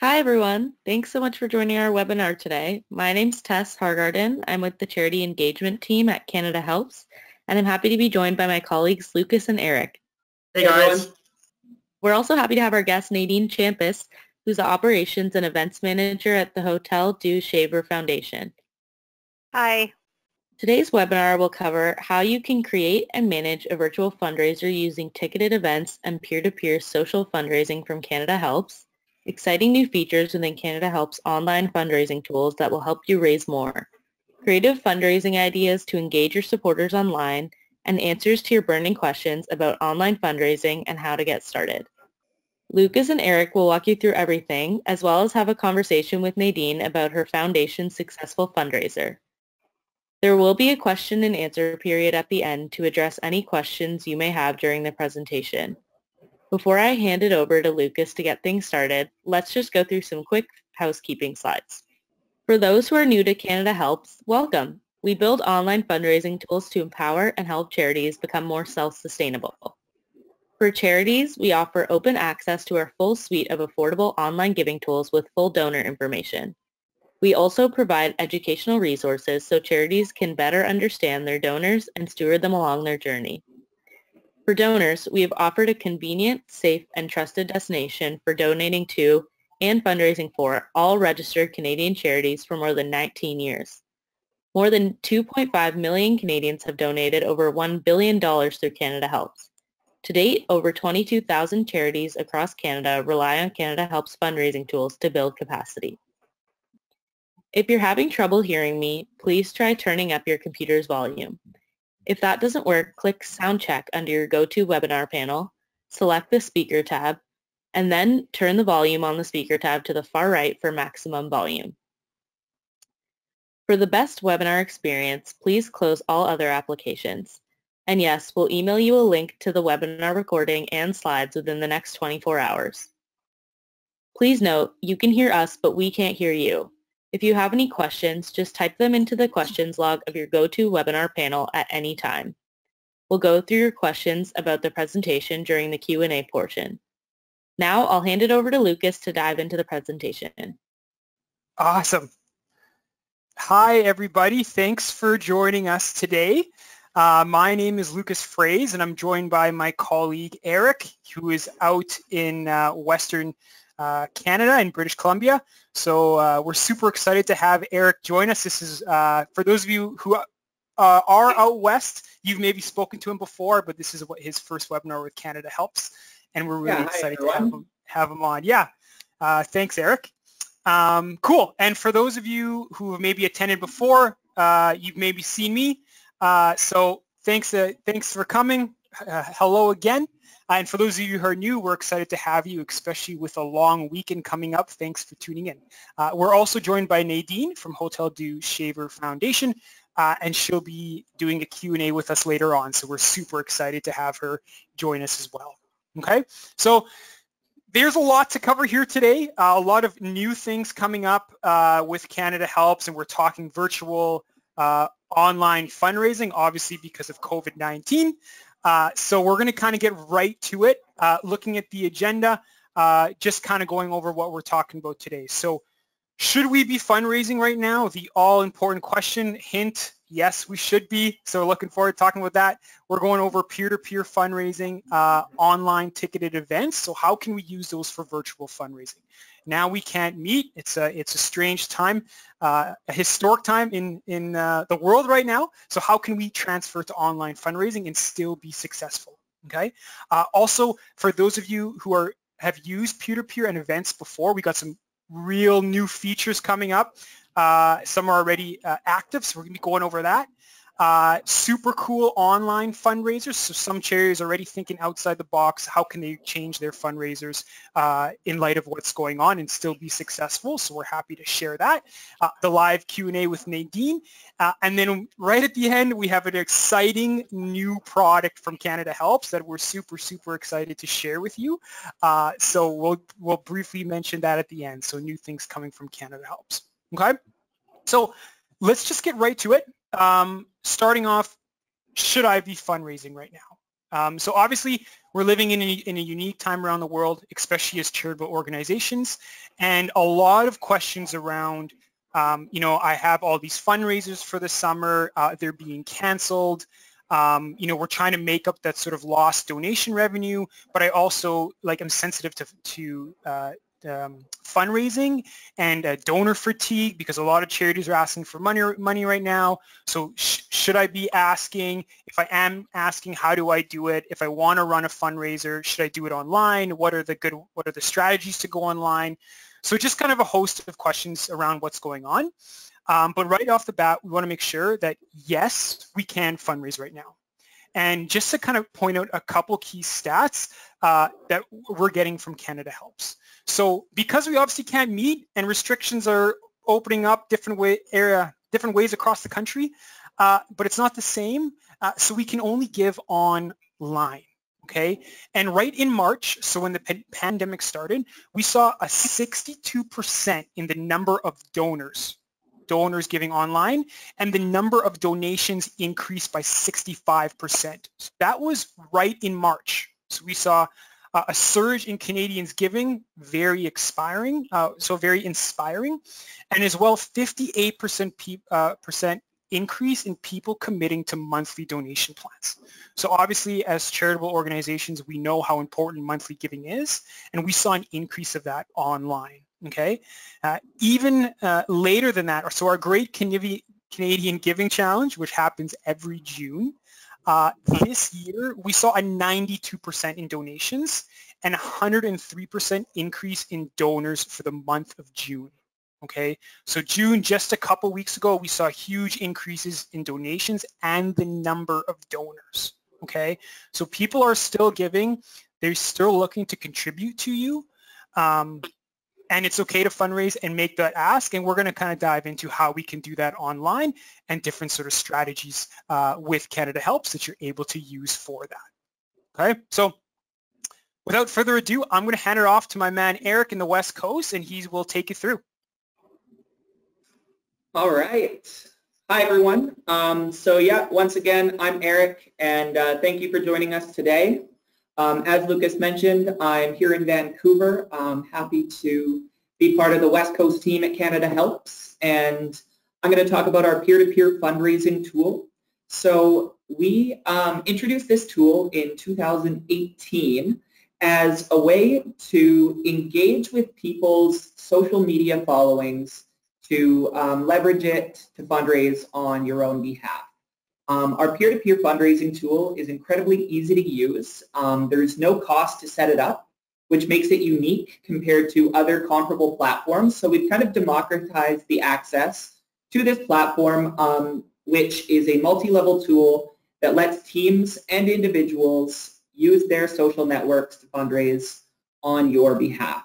Hi, everyone. Thanks so much for joining our webinar today. My name's Tess Hargarden. I'm with the Charity Engagement Team at CanadaHelps, and I'm happy to be joined by my colleagues Lucas and Erich. Hey guys. We're also happy to have our guest Nadine Champis, who's the Operations and Events Manager at the Hotel Dieu Shaver Foundation. Hi. Today's webinar will cover how you can create and manage a virtual fundraiser using ticketed events and peer-to-peer social fundraising from CanadaHelps, exciting new features within CanadaHelps online fundraising tools that will help you raise more, creative fundraising ideas to engage your supporters online, and answers to your burning questions about online fundraising and how to get started. Lucas and Erich will walk you through everything, as well as have a conversation with Nadine about her foundation's successful fundraiser. There will be a question and answer period at the end to address any questions you may have during the presentation. Before I hand it over to Lucas to get things started, let's just go through some quick housekeeping slides. For those who are new to CanadaHelps, welcome. We build online fundraising tools to empower and help charities become more self-sustainable. For charities, we offer open access to our full suite of affordable online giving tools with full donor information. We also provide educational resources so charities can better understand their donors and steward them along their journey. For donors, we have offered a convenient, safe, and trusted destination for donating to and fundraising for all registered Canadian charities for more than 19 years. More than 2.5 million Canadians have donated over $1 billion through CanadaHelps. To date, over 22,000 charities across Canada rely on CanadaHelps fundraising tools to build capacity. If you're having trouble hearing me, please try turning up your computer's volume. If that doesn't work, click Sound Check under your GoToWebinar panel, select the Speaker tab, and then turn the volume on the Speaker tab to the far right for maximum volume. For the best webinar experience, please close all other applications. And yes, we'll email you a link to the webinar recording and slides within the next 24 hours. Please note, you can hear us, but we can't hear you. If you have any questions, just type them into the questions log of your GoToWebinar panel at any time. We'll go through your questions about the presentation during the Q&A portion. Now I'll hand it over to Lucas to dive into the presentation. Awesome. Hi everybody, thanks for joining us today. My name is Lucas Froese and I'm joined by my colleague Erich, who is out in Western Canada in British Columbia. So we're super excited to have Erich join us. This is, for those of you who are out west, you've maybe spoken to him before, but this is his first webinar with CanadaHelps, and we're really excited to have him on. Yeah, thanks, Erich. Cool. And for those of you who have maybe attended before, you've maybe seen me. So thanks for coming. Hello again. And for those of you who are new, we're excited to have you, especially with a long weekend coming up. Thanks for tuning in. We're also joined by Nadine from Hotel Dieu Shaver Foundation, and she'll be doing a Q&A with us later on. So we're super excited to have her join us as well. Okay, so there's a lot to cover here today. A lot of new things coming up with CanadaHelps, and we're talking virtual online fundraising, obviously because of COVID-19. So we're going to kind of get right to it, looking at the agenda, just kind of going over what we're talking about today. So should we be fundraising right now? The all-important question, hint, yes, we should be. So we're looking forward to talking about that. We're going over peer-to-peer fundraising, online ticketed events. So how can we use those for virtual fundraising? Now we can't meet. It's a strange time, a historic time in the world right now. So how can we transfer to online fundraising and still be successful? Okay. Also, for those of you who have used peer-to-peer and events before, we got some real new features coming up. Some are already active, so we're going to be going over that. Super cool online fundraisers. So some charities are already thinking outside the box. How can they change their fundraisers in light of what's going on and still be successful? So we're happy to share that. The live Q&A with Nadine. And then right at the end, we have an exciting new product from CanadaHelps that we're super, super excited to share with you. So we'll briefly mention that at the end. So new things coming from CanadaHelps. Okay. So let's just get right to it. Starting off, should I be fundraising right now? So obviously, we're living in a unique time around the world, especially as charitable organizations, and a lot of questions around, I have all these fundraisers for the summer, they're being canceled. We're trying to make up that sort of lost donation revenue, but I also am sensitive to fundraising and donor fatigue, because a lot of charities are asking for money right now. So should I be asking? If I am asking, how do I do it? If I want to run a fundraiser, should I do it online? What are the strategies to go online? So just kind of a host of questions around what's going on. But right off the bat, we want to make sure that, yes, we can fundraise right now. And just to kind of point out a couple key stats that we're getting from CanadaHelps. So because we obviously can't meet and restrictions are opening up different ways across the country, but it's not the same, so we can only give online. Okay, and right in March, so when the pandemic started, we saw a 62% in the number of donors giving online, and the number of donations increased by 65%. So that was right in March. So we saw a surge in Canadians giving, very inspiring, and as well 58% increase in people committing to monthly donation plans. So obviously, as charitable organizations, we know how important monthly giving is, and we saw an increase of that online. Okay, even later than that, so our Great Canadian Giving Challenge, which happens every June, this year we saw a 92% in donations and 103% increase in donors for the month of June. Okay, so June, just a couple weeks ago, we saw huge increases in donations and the number of donors. Okay, so people are still giving, they're still looking to contribute to you. And it's okay to fundraise and make that ask, and we're going to kind of dive into how we can do that online and different sort of strategies with CanadaHelps that you're able to use for that. Okay, so without further ado, I'm going to hand it off to my man Erich in the West Coast, and he will take you through. All right. Hi, everyone. Once again, I'm Erich, and thank you for joining us today. As Lucas mentioned, I'm here in Vancouver. I'm happy to be part of the West Coast team at CanadaHelps, and I'm going to talk about our peer-to-peer fundraising tool. So we introduced this tool in 2018 as a way to engage with people's social media followings, to leverage it to fundraise on your own behalf. Our peer-to-peer fundraising tool is incredibly easy to use. There's no cost to set it up, which makes it unique compared to other comparable platforms. So we've kind of democratized the access to this platform, which is a multi-level tool that lets teams and individuals use their social networks to fundraise on your behalf.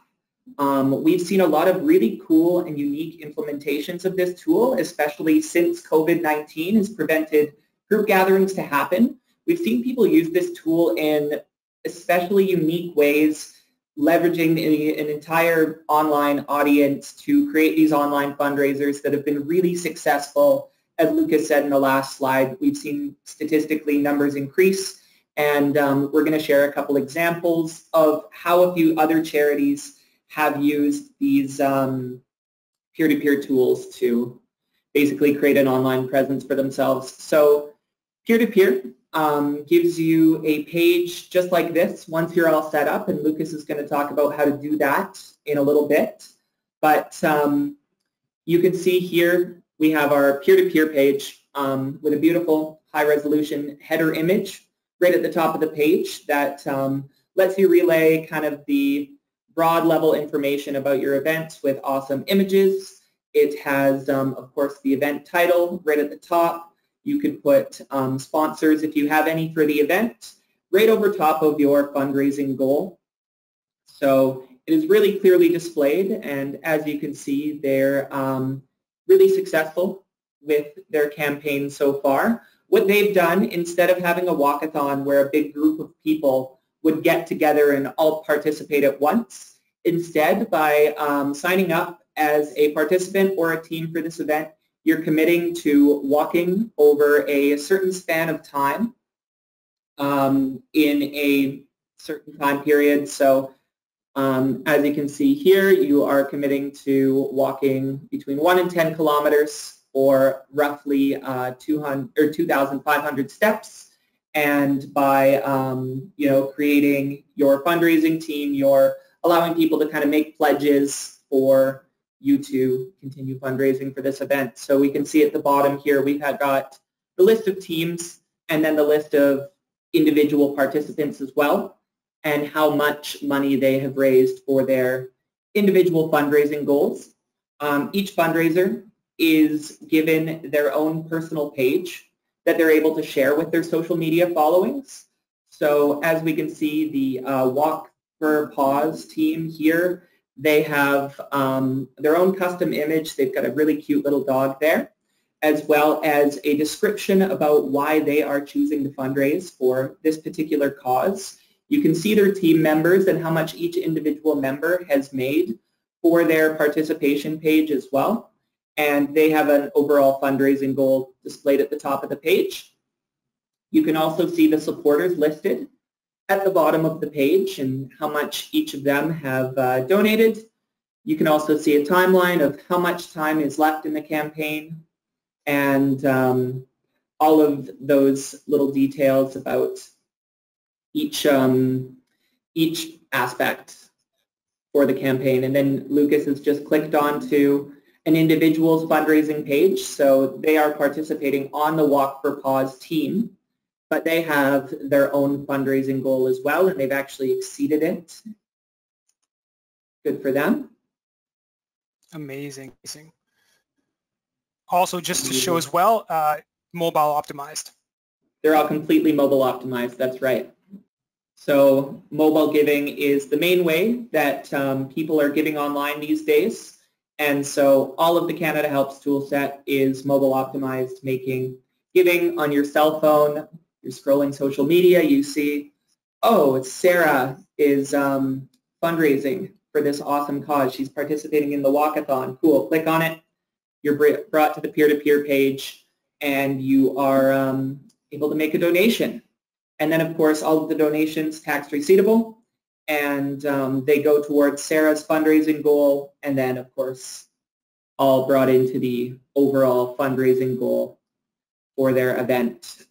We've seen a lot of really cool and unique implementations of this tool, especially since COVID-19 has prevented group gatherings to happen. We've seen people use this tool in especially unique ways, leveraging an entire online audience to create these online fundraisers that have been really successful. As Lucas said in the last slide, we've seen statistically numbers increase, and we're going to share a couple examples of how a few other charities have used these peer-to-peer tools to basically create an online presence for themselves. So peer-to-peer gives you a page just like this once you're all set up, and Lucas is going to talk about how to do that in a little bit. But you can see here we have our peer-to-peer page with a beautiful high-resolution header image right at the top of the page that lets you relay kind of the broad level information about your event with awesome images. It has, of course, the event title right at the top. You could put sponsors, if you have any, for the event, right over top of your fundraising goal. So it is really clearly displayed, and as you can see, they're really successful with their campaign so far. What they've done, instead of having a walkathon where a big group of people would get together and all participate at once, instead, by signing up as a participant or a team for this event, you're committing to walking over a certain span of time in a certain time period. So as you can see here, you are committing to walking between 1 and 10 kilometers or roughly 2,500 steps. And by creating your fundraising team, you're allowing people to kind of make pledges for you to continue fundraising for this event. So we can see at the bottom here, we've got the list of teams and then the list of individual participants as well, and how much money they have raised for their individual fundraising goals. Each fundraiser is given their own personal page that they're able to share with their social media followings. So as we can see, the Walk for Pause team here, they have their own custom image. They've got a really cute little dog there, as well as a description about why they are choosing to fundraise for this particular cause. You can see their team members and how much each individual member has made for their participation page as well. And they have an overall fundraising goal displayed at the top of the page. You can also see the supporters listed at the bottom of the page and how much each of them have donated. You can also see a timeline of how much time is left in the campaign and all of those little details about each aspect for the campaign. And then Lucas has just clicked on to an individual's fundraising page. So they are participating on the Walk for Pause team, but they have their own fundraising goal as well, and they've actually exceeded it. Good for them. Amazing. Also, just to show as well, mobile optimized. They're all completely mobile optimized, that's right. So mobile giving is the main way that people are giving online these days. And so all of the Canada Helps toolset is mobile optimized, making giving on your cell phone. You're scrolling social media, you see, oh, Sarah is fundraising for this awesome cause. She's participating in the walkathon. Cool, click on it. You're brought to the peer-to-peer page, and you are able to make a donation. And then, of course, all of the donations tax receivable, and they go towards Sarah's fundraising goal, and then, of course, all brought into the overall fundraising goal for their event.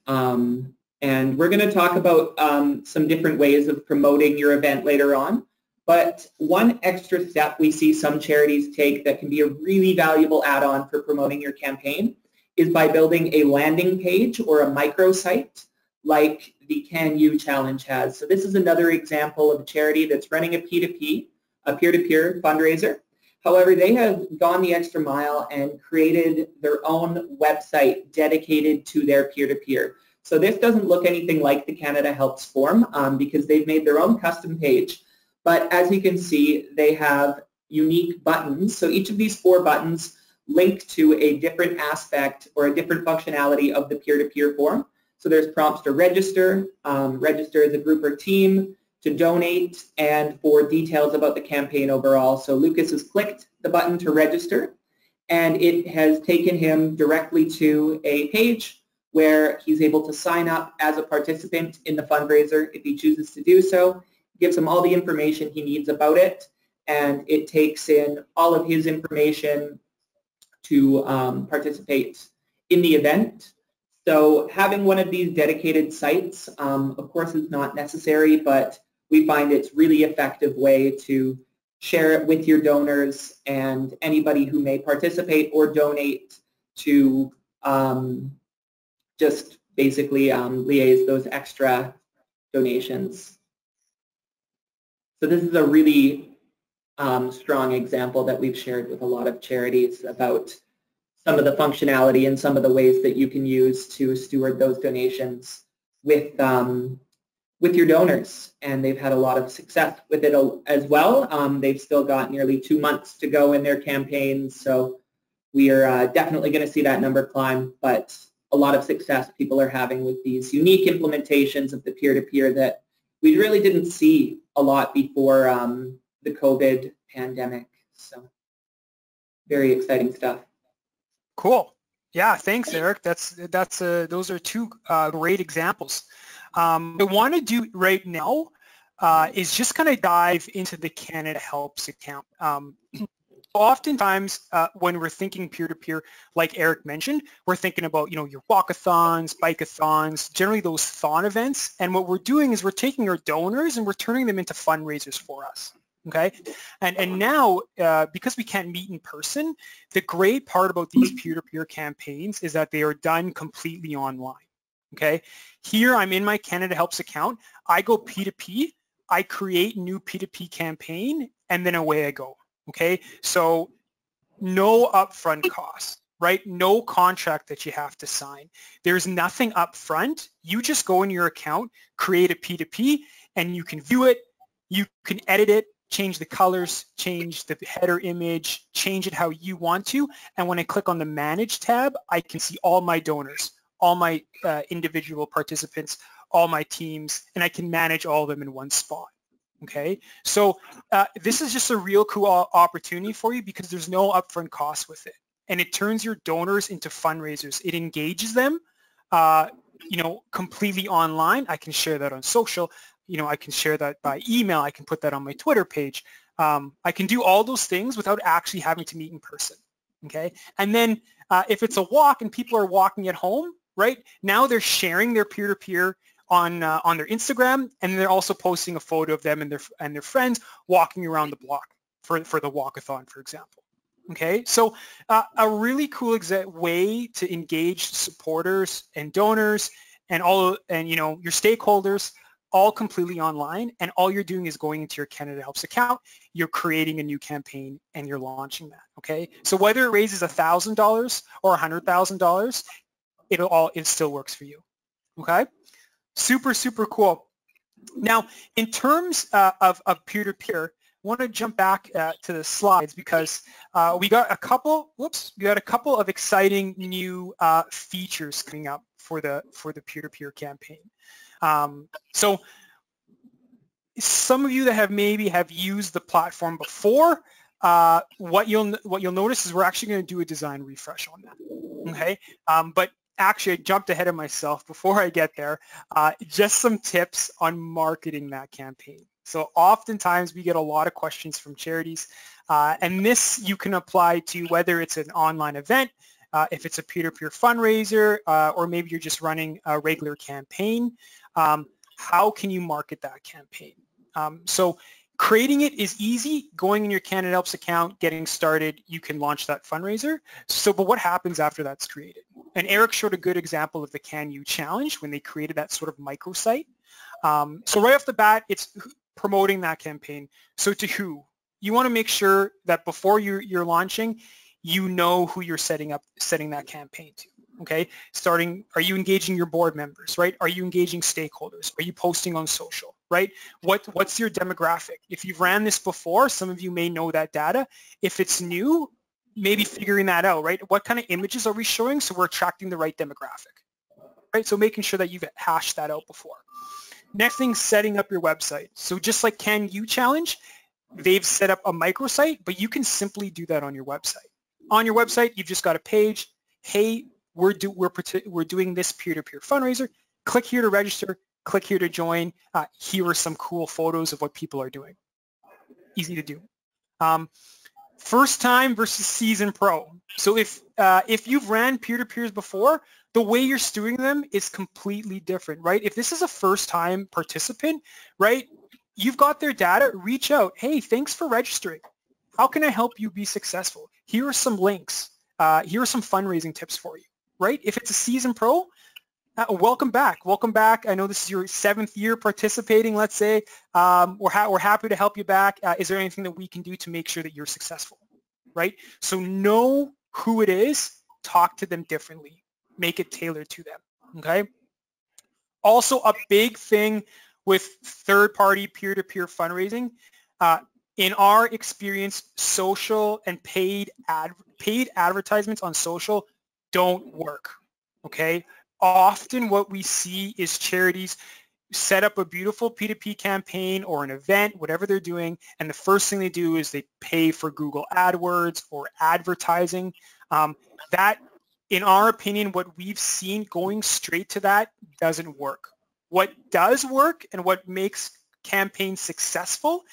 And we're going to talk about some different ways of promoting your event later on. But one extra step we see some charities take that can be a really valuable add-on for promoting your campaign is by building a landing page or a microsite like the Can You Challenge has. So this is another example of a charity that's running a P2P, a peer-to-peer fundraiser. However, they have gone the extra mile and created their own website dedicated to their peer-to-peer. So this doesn't look anything like the Canada Helps form because they've made their own custom page. But as you can see, they have unique buttons. So each of these 4 buttons link to a different aspect or a different functionality of the peer-to-peer form. So there's prompts to register, register as a group or team, to donate, and for details about the campaign overall. So Lucas has clicked the button to register, and it has taken him directly to a page where he's able to sign up as a participant in the fundraiser if he chooses to do so. Gives him all the information he needs about it, and it takes in all of his information to participate in the event. So having one of these dedicated sites, of course, is not necessary, but we find it's really effective way to share it with your donors and anybody who may participate or donate to just basically liaise those extra donations. So this is a really strong example that we've shared with a lot of charities about some of the functionality and some of the ways that you can use to steward those donations with your donors. And they've had a lot of success with it as well. They've still got nearly 2 months to go in their campaigns, so we are definitely going to see that number climb, but a lot of success people are having with these unique implementations of the peer-to-peer that we really didn't see a lot before the COVID pandemic. So very exciting stuff. Cool. Yeah, thanks, Erich. Those are 2 great examples. What I want to do right now is just kind of dive into the CanadaHelps account. Oftentimes, when we're thinking peer-to-peer, like Erich mentioned, we're thinking about, your walkathons, bikeathons, generally those thon events. And what we're doing is we're taking our donors and we're turning them into fundraisers for us. Okay, and now because we can't meet in person, the great part about these peer-to-peer campaigns is that they are done completely online. Okay, here I'm in my CanadaHelps account. I go P2P. I create new P2P campaign, and then away I go. Okay, so no upfront costs, right? No contract that you have to sign. There's nothing upfront. You just go in your account, create a P2P, and you can view it. You can edit it, change the colors, change the header image, change it how you want to. And when I click on the Manage tab, I can see all my donors, all my individual participants, all my teams, and I can manage all of them in one spot. Okay, so this is just a real cool opportunity for you because there's no upfront cost with it, and it turns your donors into fundraisers. It engages them, completely online. I can share that on social. I can share that by email. I can put that on my Twitter page. I can do all those things without actually having to meet in person. Okay, and then if it's a walk and people are walking at home, right now they're sharing their peer-to-peer on their Instagram, and they're also posting a photo of them and their friends walking around the block for the walkathon, for example. Okay, so a really cool way to engage supporters and donors and your stakeholders, all completely online, and all you're doing is going into your CanadaHelps account, you're creating a new campaign, and you're launching that. Okay, so whether it raises $1,000 or $100,000, it still works for you. Okay. Super, super cool. Now, in terms of peer-to-peer, I want to jump back to the slides because we got a couple of exciting new features coming up for the peer-to-peer campaign. So some of you that maybe have used the platform before, what you'll notice is we're actually going to do a design refresh on that. Okay, but actually, I jumped ahead of myself before I get there. Just some tips on marketing that campaign. So oftentimes we get a lot of questions from charities, and this you can apply to whether it's an online event, if it's a peer-to-peer fundraiser, or maybe you're just running a regular campaign. How can you market that campaign? So creating it is easy. Going in your CanadaHelps account, getting started, you can launch that fundraiser. So, but what happens after that's created? And Erich showed a good example of the Can You Challenge when they created that sort of microsite. So right off the bat, it's promoting that campaign. So to who? You want to make sure that before you're launching, you know who you're setting that campaign to. Okay, are you engaging your board members, right? Are you engaging stakeholders? Are you posting on social, right? What's your demographic? If you've ran this before, some of you may know that data. If it's new, maybe figuring that out, right? What kind of images are we showing so we're attracting the right demographic, right? So making sure that you've hashed that out before. Next thing, setting up your website. So just like Can You Challenge, they've set up a microsite, but you can simply do that on your website. On your website, you've just got a page. Hey, we're doing this peer-to-peer fundraiser. Click here to register. Click here to join. Here are some cool photos of what people are doing. Easy to do. First time versus seasoned pro. So if you've ran peer-to-peers before, the way you're doing them is completely different, right? If this is a first-time participant, right, you've got their data. Reach out. Hey, thanks for registering. How can I help you be successful? Here are some links. Here are some fundraising tips for you, right? If it's a seasoned pro, welcome back. Welcome back. I know this is your 7th year participating, let's say. We're happy to help you back. Is there anything that we can do to make sure that you're successful, right? So know who it is. Talk to them differently. Make it tailored to them, okay? Also, a big thing with third-party peer-to-peer fundraising, in our experience, social and paid advertisements on social don't work, okay? Often what we see is charities set up a beautiful P2P campaign or an event, whatever they're doing, and the first thing they do is they pay for Google AdWords or advertising. That, in our opinion, what we've seen going straight to that doesn't work, What does work and what makes campaigns successful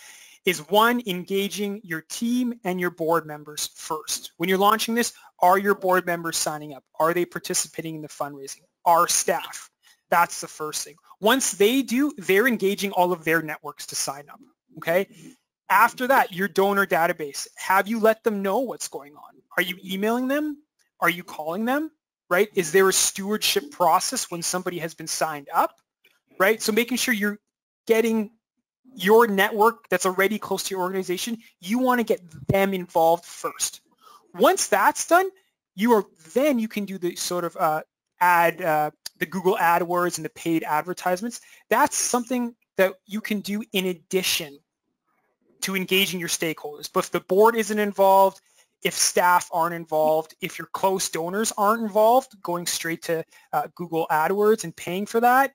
is one, engaging your team and your board members first. When you're launching this, are your board members signing up? Are they participating in the fundraising? Are staff? That's the first thing. Once they do, they're engaging all of their networks to sign up, okay? After that, your donor database. Have you let them know what's going on? Are you emailing them? Are you calling them, right? Is there a stewardship process when somebody has been signed up, right? So making sure you're getting your network that's already close to your organization, you want to get them involved first. Once that's done, then you can do the sort of the Google AdWords and the paid advertisements. That's something that you can do in addition to engaging your stakeholders. But if the board isn't involved, if staff aren't involved, if your close donors aren't involved, going straight to Google AdWords and paying for that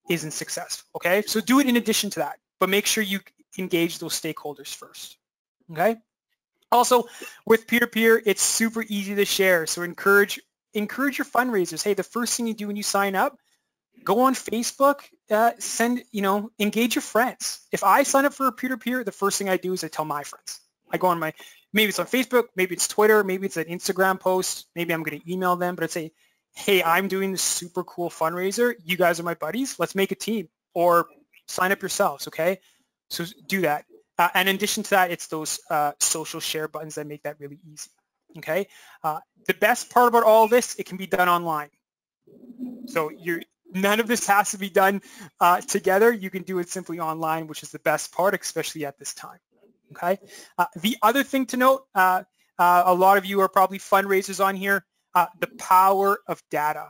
isn't successful, okay? So do it in addition to that, but make sure you engage those stakeholders first, okay? Also, with peer-to-peer, it's super easy to share, so encourage your fundraisers. Hey, the first thing you do when you sign up, go on Facebook, engage your friends. If I sign up for a peer-to-peer, the first thing I do is I tell my friends. I go on maybe it's on Facebook, maybe it's Twitter, maybe it's an Instagram post, maybe I'm going to email them, but I'd say, hey, I'm doing this super cool fundraiser. You guys are my buddies. Let's make a team or sign up yourselves, okay? So do that. And in addition to that, it's those social share buttons that make that really easy, okay? The best part about all this, it can be done online. So none of this has to be done together. You can do it simply online, which is the best part, especially at this time, okay? The other thing to note, a lot of you are probably fundraisers on here, the power of data.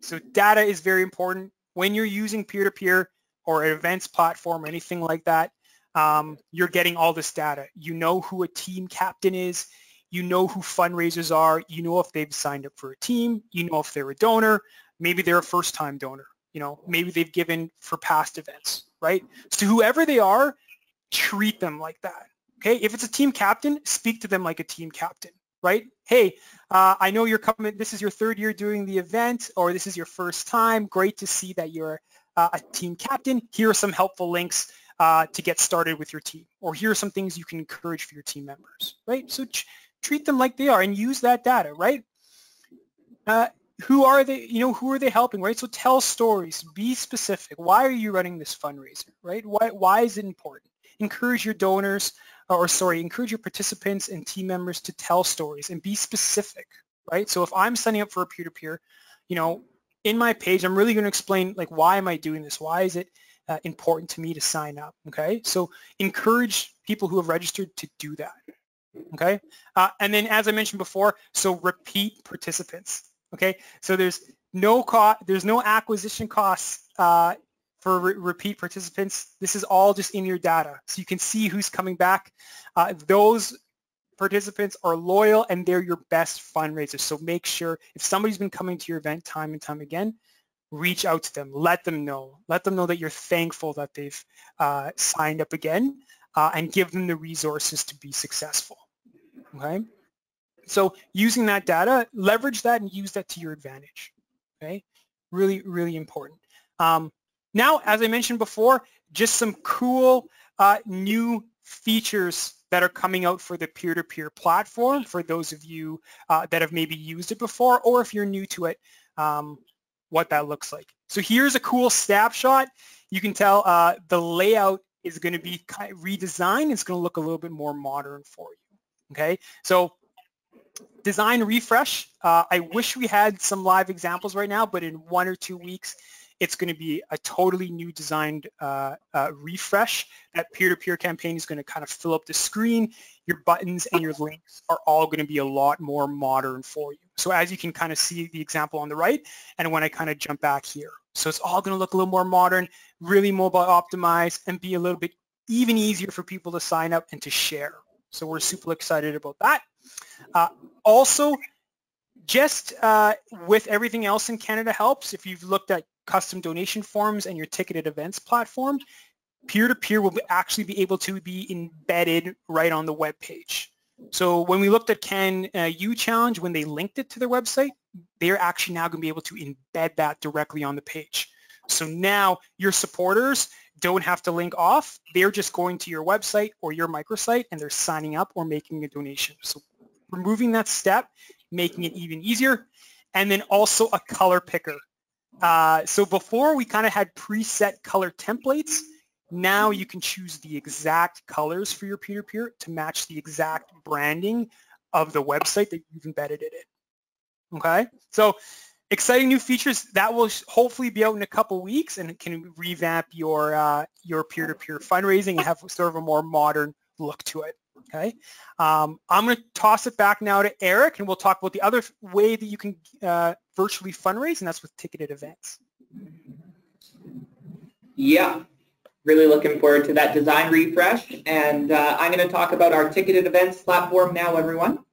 So data is very important. When you're using peer-to-peer or an events platform or anything like that, you're getting all this data. You know who a team captain is. You know who fundraisers are. You know if they've signed up for a team. You know if they're a donor. Maybe they're a first-time donor. Maybe they've given for past events, right? So whoever they are, treat them like that, okay? If it's a team captain, speak to them like a team captain, right? Hey, I know you're coming, this is your third year doing the event, or this is your first time. Great to see that you're a team captain. Here are some helpful links to get started with your team, or here are some things you can encourage for your team members, right? So treat them like they are and use that data, right? Who are they, who are they helping, right? So tell stories, be specific. Why are you running this fundraiser, right? Why is it important? Encourage your donors, encourage your participants and team members to tell stories and be specific, right? So if I'm signing up for a peer-to-peer, in my page, I'm really going to explain, like, why am I doing this? Why is it important to me to sign up, okay? So encourage people who have registered to do that, okay? And then, as I mentioned before, so repeat participants, okay? So there's no acquisition costs for repeat participants. This is all just in your data, so you can see who's coming back. Those participants are loyal and they're your best fundraisers. So make sure if somebody's been coming to your event time and time again, reach out to them, let them know that you're thankful that they've signed up again, and give them the resources to be successful, okay? So using that data, leverage that and use that to your advantage, okay? Really, really important. Now, as I mentioned before, just some cool new features that are coming out for the peer-to-peer platform for those of you that have maybe used it before, or if you're new to it, what that looks like. So here's a cool snapshot. You can tell the layout is going to be kind of redesigned. It's going to look a little bit more modern for you, okay? So design refresh. I wish we had some live examples right now, but in 1 or 2 weeks, it's going to be a totally new designed refresh. That peer-to-peer campaign is going to kind of fill up the screen. Your buttons and your links are all going to be a lot more modern for you. So as you can kind of see the example on the right, and when I kind of jump back here. So it's all going to look a little more modern, really mobile optimized, and be a little bit even easier for people to sign up and to share. So we're super excited about that. Also, just with everything else in CanadaHelps, if you've looked at custom donation forms and your ticketed events platform, peer-to-peer will actually be able to be embedded right on the web page. So when we looked at CanU Challenge, when they linked it to their website, they're actually now going to be able to embed that directly on the page. So now your supporters don't have to link off. They're just going to your website or your microsite and they're signing up or making a donation. So removing that step, making it even easier. And then also a color picker. So before we kind of had preset color templates. Now you can choose the exact colors for your peer-to-peer to match the exact branding of the website that you've embedded it in. Okay, so exciting new features that will hopefully be out in a couple weeks, and it can revamp your peer-to-peer fundraising and have sort of a more modern look to it. Okay, I'm going to toss it back now to Erich, and we'll talk about the other way that you can virtually fundraise, and that's with ticketed events. Yeah. Really looking forward to that design refresh, and I'm going to talk about our ticketed events platform now, everyone.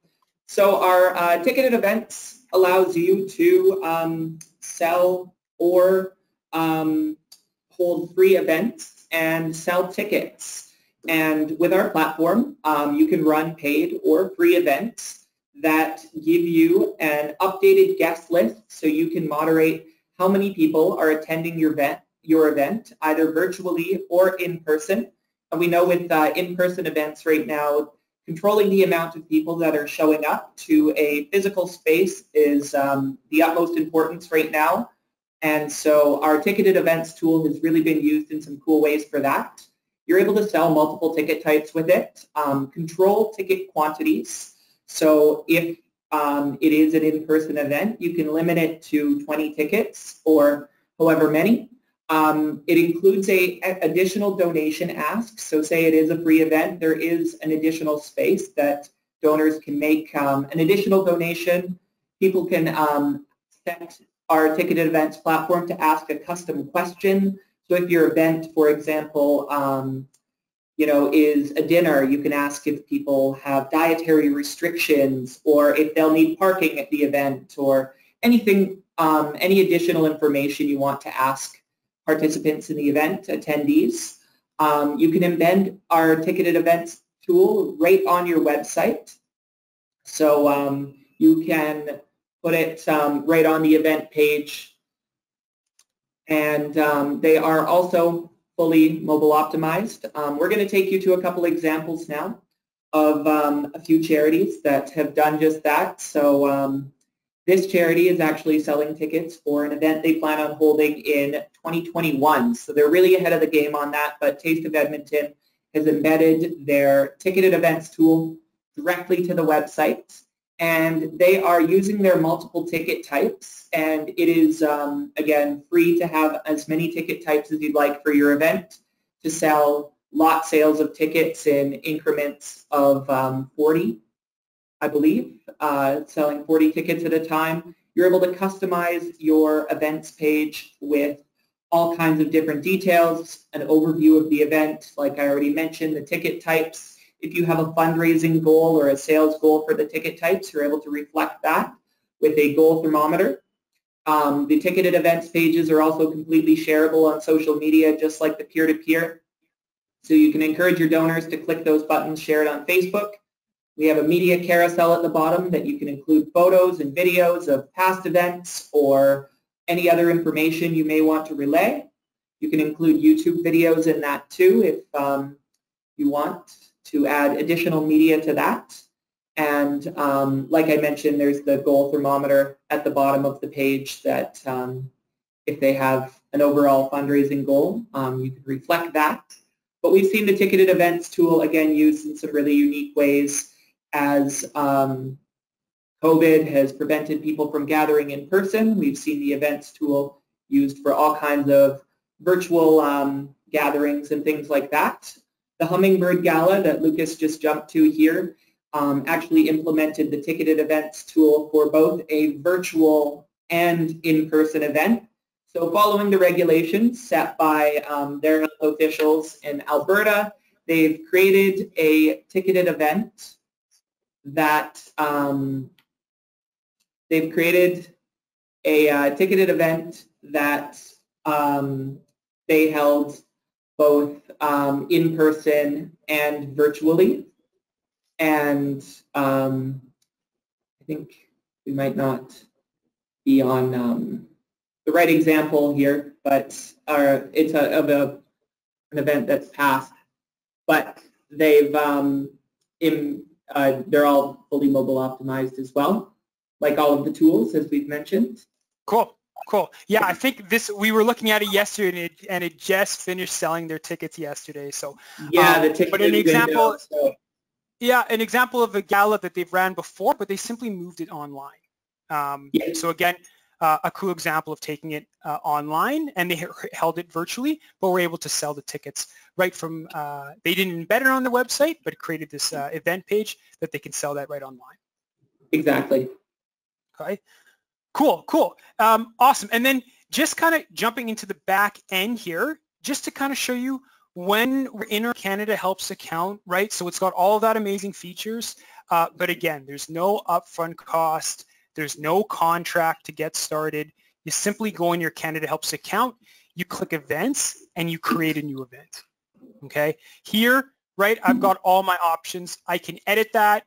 So our ticketed events allows you to sell or hold free events and sell tickets. And with our platform, you can run paid or free events that give you an updated guest list, so you can moderate how many people are attending your event, either virtually or in person. And we know with in-person events right now, controlling the amount of people that are showing up to a physical space is the utmost importance right now. And so our ticketed events tool has really been used in some cool ways for that. You're able to sell multiple ticket types with it, control ticket quantities. So if it is an in-person event, you can limit it to 20 tickets or however many. It includes a additional donation ask. So say it is a free event, there is an additional space that donors can make an additional donation. People can set our ticketed events platform to ask a custom question. So if your event, for example, is a dinner, you can ask if people have dietary restrictions or if they'll need parking at the event or anything, any additional information you want to ask participants in the event, attendees. You can embed our ticketed events tool right on your website. So you can put it right on the event page. And they are also fully mobile optimized. We're going to take you to a couple examples now of a few charities that have done just that. So this charity is actually selling tickets for an event they plan on holding in 2021. So they're really ahead of the game on that, but Taste of Edmonton has embedded their ticketed events tool directly to the website. And they are using their multiple ticket types. And it is, again, free to have as many ticket types as you'd like for your event to sell lot sales of tickets in increments of 40. I believe, selling 40 tickets at a time. You're able to customize your events page with all kinds of different details, an overview of the event, like I already mentioned, the ticket types. If you have a fundraising goal or a sales goal for the ticket types, you're able to reflect that with a goal thermometer. The ticketed events pages are also completely shareable on social media, just like the peer-to-peer. So you can encourage your donors to click those buttons, share it on Facebook. We have a media carousel at the bottom that you can include photos and videos of past events or any other information you may want to relay. You can include YouTube videos in that too if you want to add additional media to that. And like I mentioned, there's the goal thermometer at the bottom of the page that if they have an overall fundraising goal, you can reflect that. But we've seen the ticketed events tool, again, used in some really unique ways as COVID has prevented people from gathering in person. We've seen the events tool used for all kinds of virtual gatherings and things like that. The Hummingbird Gala that Lucas just jumped to here actually implemented the ticketed events tool for both a virtual and in-person event. So following the regulations set by their health officials in Alberta, they've created a ticketed event that they held both in person and virtually. And I think we might not be on the right example here, but it's an event that's passed, but they've they're all fully mobile optimized as well, like all of the tools as we've mentioned. Cool. Cool. Yeah, I think we were looking at it yesterday, and it just finished selling their tickets yesterday. So yeah, the ticket. But an example, so. yeah, an example of a gala that they've ran before, but they simply moved it online. So again, a cool example of taking it online, and they held it virtually, but were able to sell the tickets right from. They didn't embed it on the website, but created this event page that they can sell that right online. Exactly. Okay. Cool, cool. Awesome. And then just kind of jumping into the back end here, just to kind of show you when we're in our CanadaHelps account, right? So it's got all of that amazing features, but again, there's no upfront cost. There's no contract to get started. You simply go in your CanadaHelps account, you click events, and you create a new event, okay? Here, right, I've got all my options. I can edit that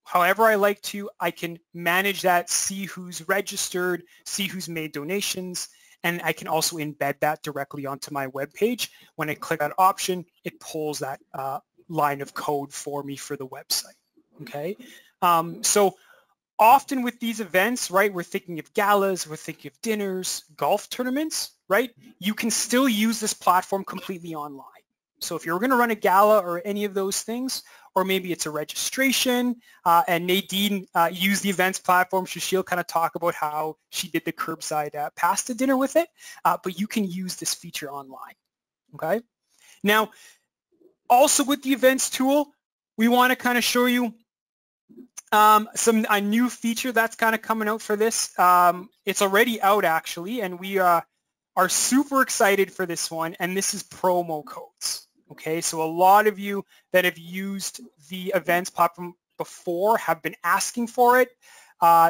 however I like to. I can manage that, see who's registered, see who's made donations, and I can also embed that directly onto my web page. When I click that option, it pulls that line of code for me for the website, okay? So often with these events, right, we're thinking of galas, we're thinking of dinners, golf tournaments, right? You can still use this platform completely online. So if you're going to run a gala or any of those things, or maybe it's a registration, and Nadine used the events platform, so she'll kind of talk about how she did the Curbside Pasta Dinner with it, but you can use this feature online, okay? Now, also with the events tool, we want to kind of show you a new feature that's kind of coming out for this. It's already out actually, and we are super excited for this one, and this is promo codes. Okay, so a lot of you that have used the events platform before have been asking for it.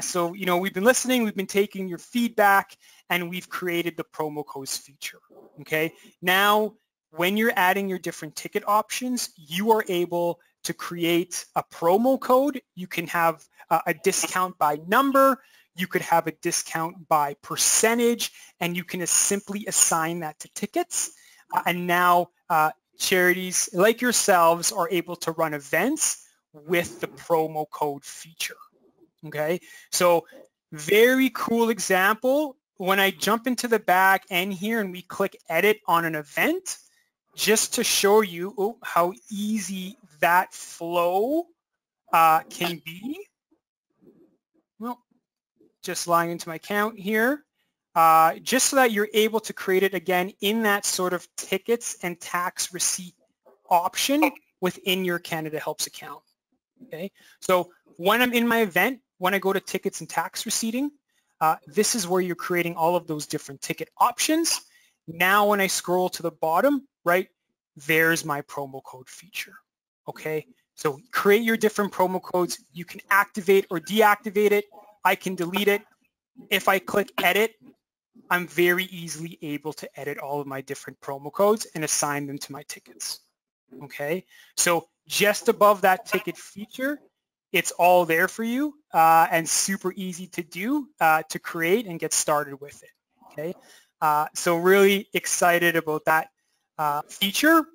So, you know, we've been listening, we've been taking your feedback, and we've created the promo codes feature. Okay, now when you're adding your different ticket options, you are able to create a promo code. You can have a discount by number, you could have a discount by percentage, and you can simply assign that to tickets. And now charities like yourselves are able to run events with the promo code feature. Okay, so very cool example. When I jump into the back end here and we click edit on an event, just to show you how easy that flow can be. Well, just logging into my account here. Just so that you're able to create it again in that sort of tickets and tax receipt option within your CanadaHelps account. Okay, so when I'm in my event, when I go to tickets and tax receipting, this is where you're creating all of those different ticket options. Now when I scroll to the bottom, right, there's my promo code feature. Okay, so create your different promo codes. You can activate or deactivate it. I can delete it. If I click edit, I'm very easily able to edit all of my different promo codes and assign them to my tickets. Okay, so just above that ticket feature, it's all there for you and super easy to do, to create and get started with it. Okay, so really excited about that feature.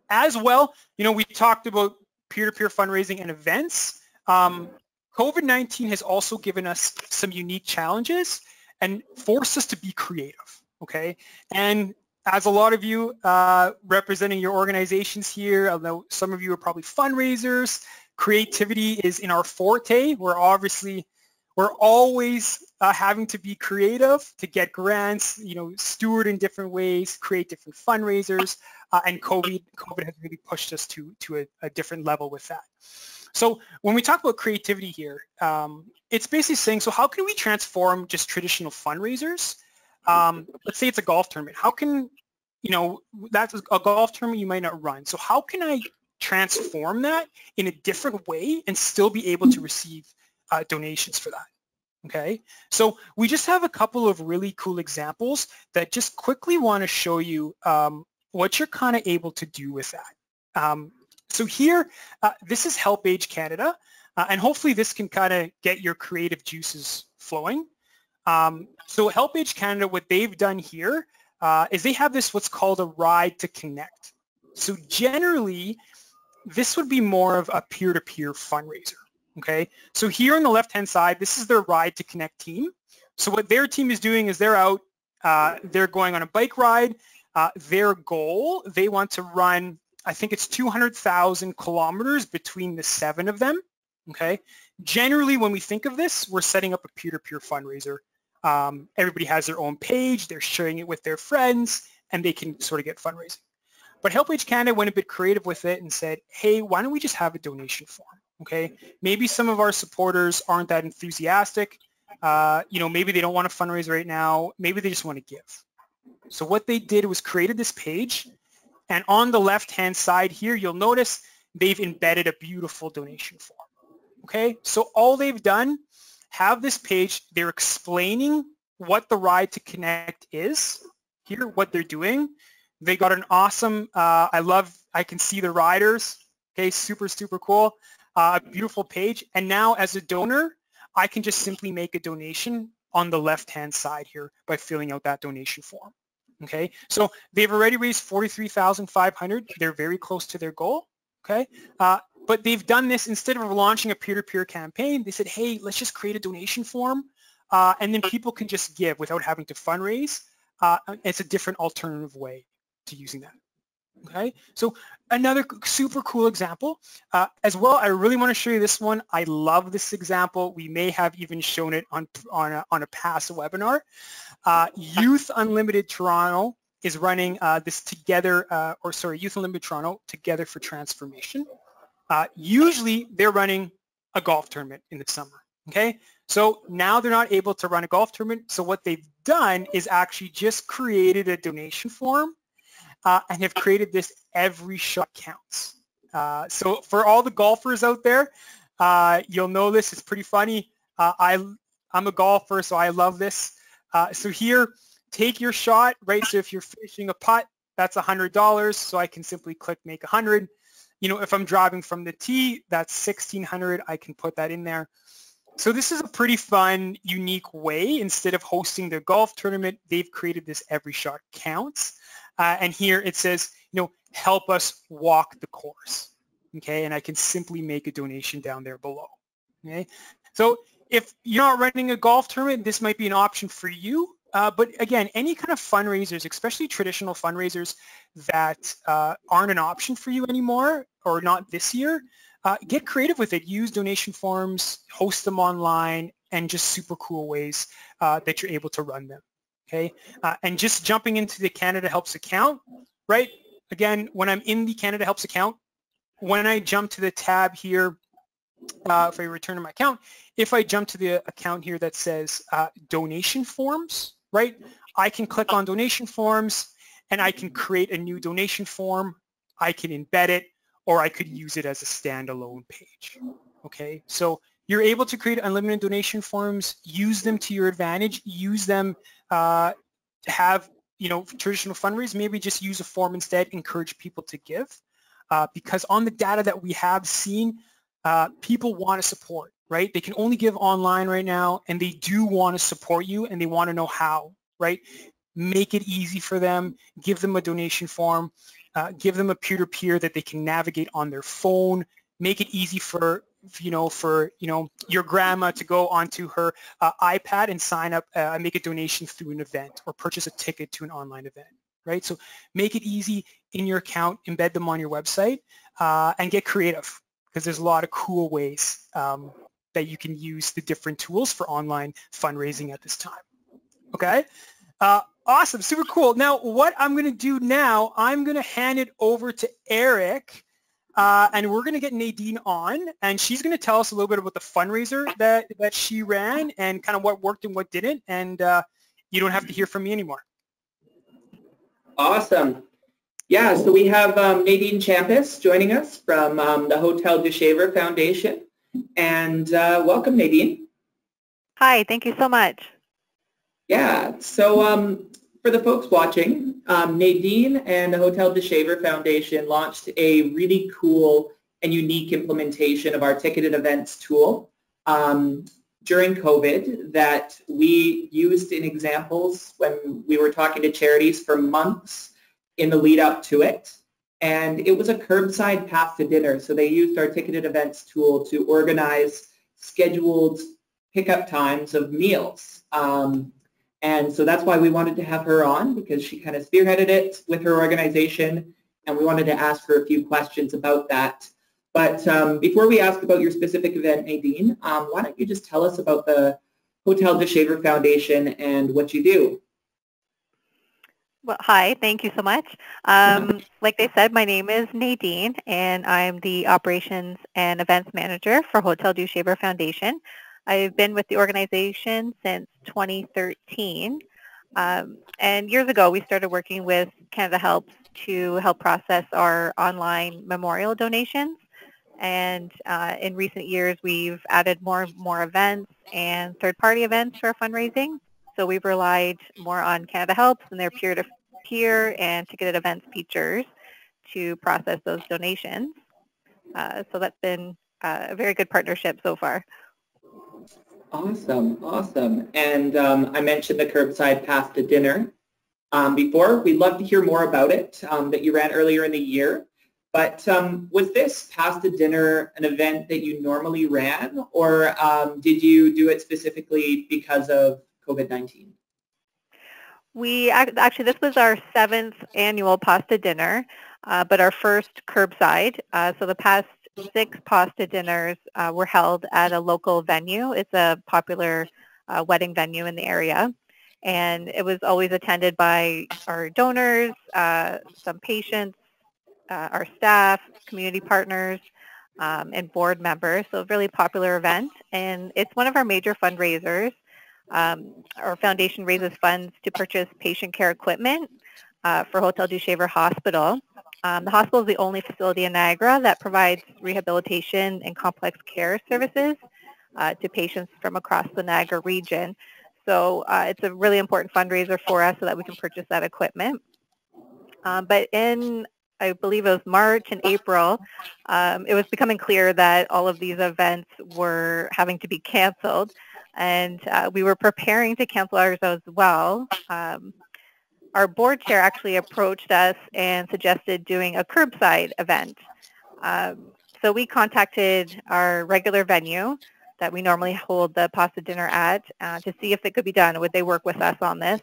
As well, you know, we talked about peer-to-peer fundraising and events. COVID-19 has also given us some unique challenges and forced us to be creative, okay? And as a lot of you representing your organizations here, although some of you are probably fundraisers, creativity is in our forte. We're always having to be creative to get grants, you know, steward in different ways, create different fundraisers, and COVID has really pushed us to a different level with that. So when we talk about creativity here, it's basically saying, so how can we transform just traditional fundraisers? Let's say it's a golf tournament. How can, you know, that's a golf tournament you might not run. So how can I transform that in a different way and still be able to receive donations for that? Okay, so we just have a couple of really cool examples that just quickly want to show you what you're kind of able to do with that. So here, this is Help Age Canada, and hopefully this can kind of get your creative juices flowing. So Help Age Canada, what they've done here is they have this what's called a Ride to Connect. So generally, this would be more of a peer-to-peer fundraiser, okay? So here on the left-hand side, this is their Ride to Connect team. So what their team is doing is they're out, they're going on a bike ride. Their goal, they want to run, I think it's 200,000 kilometers between the 7 of them, okay? Generally, when we think of this, we're setting up a peer-to-peer fundraiser. Everybody has their own page, they're sharing it with their friends, and they can sort of get fundraising. But Help Age Canada went a bit creative with it and said, hey, why don't we just have a donation form, okay? Maybe some of our supporters aren't that enthusiastic. Maybe they don't want to fundraise right now. Maybe they just want to give. So what they did was created this page, and on the left-hand side here, you'll notice they've embedded a beautiful donation form, okay? So all they've done, have this page, they're explaining what the Ride to Connect is, here, what they're doing. They got an awesome, I can see the riders, okay, super, super cool, beautiful page. And now as a donor, I can just simply make a donation on the left-hand side here by filling out that donation form. Okay, so they've already raised $43,500. They're very close to their goal. Okay, but they've done this instead of launching a peer-to-peer campaign. They said, hey, let's just create a donation form, and then people can just give without having to fundraise. It's a different alternative way to using that. Okay, so another super cool example. As well, I really want to show you this one. I love this example. We may have even shown it on a past webinar. Youth Unlimited Toronto is running this Youth Unlimited Toronto Together for Transformation. Usually they're running a golf tournament in the summer, okay? So now they're not able to run a golf tournament, so what they've done is actually just created a donation form and have created this Every Shot Counts. So for all the golfers out there, you'll know this, it's pretty funny. I'm a golfer, so I love this. So here, take your shot, right? So if you're finishing a putt, that's $100. So I can simply click make 100. If I'm driving from the tee, that's 1,600. I can put that in there. So this is a pretty fun, unique way. Instead of hosting their golf tournament, they've created this Every Shot Counts. And here it says, help us walk the course. Okay, and I can simply make a donation down there below. Okay, so if you're not running a golf tournament, this might be an option for you. But again, any kind of fundraisers, especially traditional fundraisers that aren't an option for you anymore or not this year, get creative with it. Use donation forms, host them online, and just super cool ways that you're able to run them. Okay, and just jumping into the CanadaHelps account, right? Again, when I'm in the CanadaHelps account, when I jump to the tab here, if I return to my account, if I jump to the account here that says donation forms, right? I can click on donation forms and I can create a new donation form. I can embed it, or I could use it as a standalone page. Okay, so you're able to create unlimited donation forms, use them to your advantage, use them to have, traditional fundraisers, maybe just use a form instead, encourage people to give. Because on the data that we have seen, people want to support, right? They can only give online right now, and they do want to support you, and they want to know how, right? Make it easy for them, give them a donation form, give them a peer-to-peer that they can navigate on their phone, make it easy for your grandma to go onto her iPad and sign up and make a donation through an event or purchase a ticket to an online event, right? So make it easy in your account, embed them on your website, and get creative, because there's a lot of cool ways that you can use the different tools for online fundraising at this time. Okay? Awesome, super cool. Now, what I'm going to do now, I'm going to hand it over to Erich, and we're going to get Nadine on, and she's going to tell us a little bit about the fundraiser that she ran and kind of what worked and what didn't, and you don't have to hear from me anymore. Awesome. Yeah, so we have Nadine Champis joining us from the Hotel Dieu Shaver Foundation, and welcome, Nadine. Hi, thank you so much. Yeah, so for the folks watching, Nadine and the Hotel Dieu Shaver Foundation launched a really cool and unique implementation of our ticketed events tool during COVID that we used in examples when we were talking to charities for months in the lead up to it. And it was a curbside pasta dinner. So they used our ticketed events tool to organize scheduled pickup times of meals. And so that's why we wanted to have her on, because she kind of spearheaded it with her organization, and we wanted to ask her a few questions about that. But before we ask about your specific event, Nadine, why don't you just tell us about the Hotel Dieu Shaver Foundation and what you do? Well, hi, thank you so much. Like they said, my name is Nadine, and I'm the Operations and Events Manager for Hotel Dieu Shaver Foundation. I've been with the organization since 2013. And years ago, we started working with CanadaHelps to help process our online memorial donations. And in recent years, we've added more and more events and third-party events to our fundraising. So we've relied more on CanadaHelps and their peer-to-peer and ticketed events features to process those donations. So that's been a very good partnership so far. Awesome, awesome. And I mentioned the Curbside Pasta Dinner before. We'd love to hear more about it that you ran earlier in the year. But was this pasta dinner an event that you normally ran, or did you do it specifically because of COVID-19? We actually, this was our 7th annual pasta dinner, but our first curbside. So the past 6 pasta dinners were held at a local venue. It's a popular wedding venue in the area. And it was always attended by our donors, some patients, our staff, community partners, and board members. So a really popular event. And it's one of our major fundraisers. Our foundation raises funds to purchase patient care equipment for Hotel Dieu Shaver Hospital. The hospital is the only facility in Niagara that provides rehabilitation and complex care services to patients from across the Niagara region. So it's a really important fundraiser for us so that we can purchase that equipment. But in, I believe it was March and April, it was becoming clear that all of these events were having to be canceled. And we were preparing to cancel ours as well. Our board chair actually approached us and suggested doing a curbside event. So we contacted our regular venue that we normally hold the pasta dinner at to see if it could be done. Would they work with us on this?